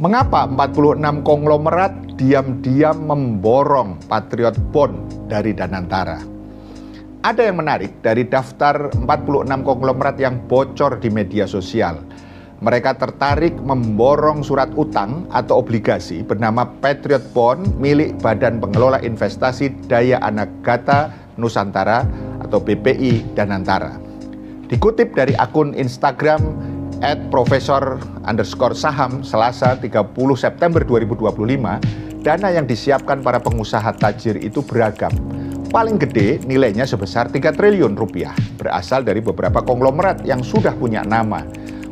Mengapa 46 konglomerat diam-diam memborong Patriot Bond dari Danantara? Ada yang menarik dari daftar 46 konglomerat yang bocor di media sosial. Mereka tertarik memborong surat utang atau obligasi bernama Patriot Bond milik Badan Pengelola Investasi Daya Anagata Nusantara atau BPI Danantara. Dikutip dari akun Instagram @profesor_saham Selasa 30 September 2025, dana yang disiapkan para pengusaha tajir itu beragam. Paling gede nilainya sebesar 3 triliun rupiah, berasal dari beberapa konglomerat yang sudah punya nama.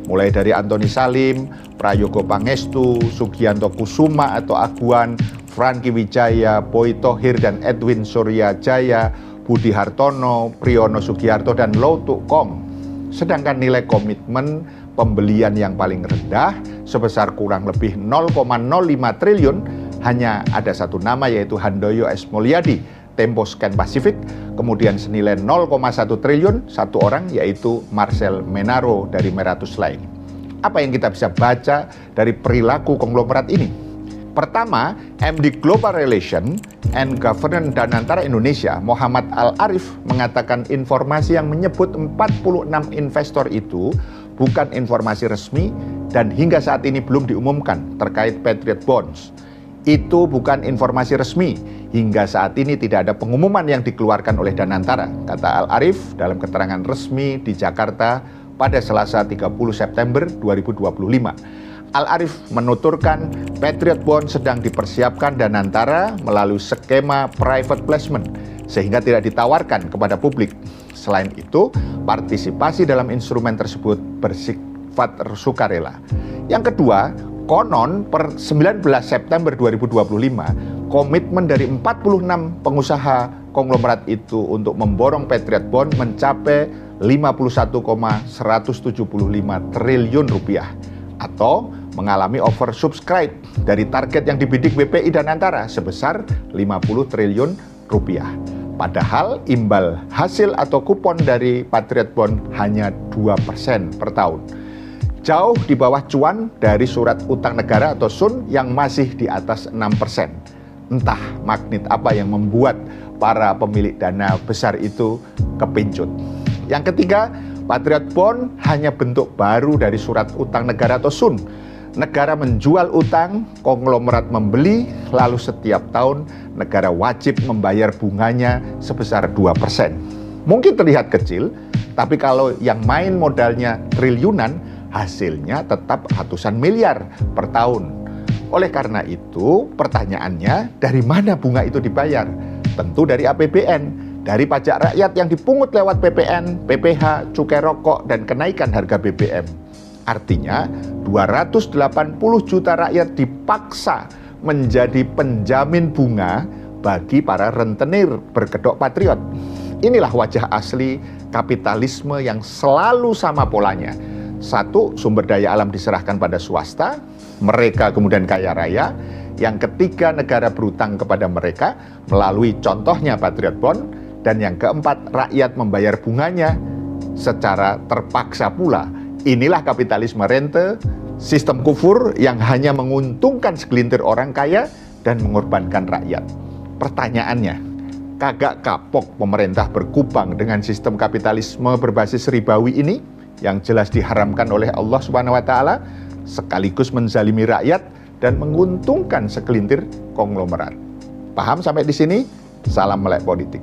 Mulai dari Antoni Salim, Prayogo Pangestu, Sugianto Kusuma atau Aguan, Franky Wijaya, Boy Thohir dan Edwin Suryajaya, Budi Hartono, Priyono Sugiarto dan Loutuk Kong. Sedangkan nilai komitmen pembelian yang paling rendah sebesar kurang lebih 0,05 triliun hanya ada satu nama, yaitu Handoyo S. Mulyadi, Tempo Scan Pacific, kemudian senilai 0,1 triliun satu orang, yaitu Marcel Menaro dari Meratus Lain. Apa yang kita bisa baca dari perilaku konglomerat ini? Pertama, MD Global Relation and Governance Danantara Indonesia, Muhammad Al-Arif, mengatakan informasi yang menyebut 46 investor itu bukan informasi resmi dan hingga saat ini belum diumumkan terkait Patriot Bonds. Itu bukan informasi resmi. Hingga saat ini tidak ada pengumuman yang dikeluarkan oleh Danantara, kata Al-Arif dalam keterangan resmi di Jakarta pada Selasa 30 September 2025. Al-Arif menuturkan Patriot Bond sedang dipersiapkan Danantara melalui skema private placement sehingga tidak ditawarkan kepada publik. Selain itu, partisipasi dalam instrumen tersebut bersifat sukarela. Yang kedua, konon per 19 September 2025, komitmen dari 46 pengusaha konglomerat itu untuk memborong Patriot Bond mencapai 51,175 triliun rupiah atau mengalami oversubscribe dari target yang dibidik BPI Danantara sebesar 50 triliun rupiah. Padahal imbal hasil atau kupon dari Patriot Bond hanya 2% per tahun. Jauh di bawah cuan dari surat utang negara atau SUN yang masih di atas 6%. Entah magnet apa yang membuat para pemilik dana besar itu kepincut. Yang ketiga, Patriot Bond hanya bentuk baru dari surat utang negara atau SUN. Negara menjual utang, konglomerat membeli, lalu setiap tahun negara wajib membayar bunganya sebesar 2%. Mungkin terlihat kecil, tapi kalau yang main modalnya triliunan, hasilnya tetap ratusan miliar per tahun. Oleh karena itu, pertanyaannya, dari mana bunga itu dibayar? Tentu dari APBN, dari pajak rakyat yang dipungut lewat PPN, PPH, cukai rokok, dan kenaikan harga BBM. Artinya, 280 juta rakyat dipaksa menjadi penjamin bunga bagi para rentenir berkedok patriot. Inilah wajah asli kapitalisme yang selalu sama polanya. Satu, sumber daya alam diserahkan pada swasta, mereka kemudian kaya raya. Yang ketiga, negara berutang kepada mereka melalui contohnya Patriot Bond. Dan yang keempat, rakyat membayar bunganya secara terpaksa pula. Inilah kapitalisme rente, sistem kufur yang hanya menguntungkan segelintir orang kaya dan mengorbankan rakyat. Pertanyaannya, kagak kapok pemerintah berkubang dengan sistem kapitalisme berbasis ribawi ini yang jelas diharamkan oleh Allah Subhanahu wa taala, sekaligus menzalimi rakyat dan menguntungkan segelintir konglomerat. Paham sampai di sini? Salam melek politik.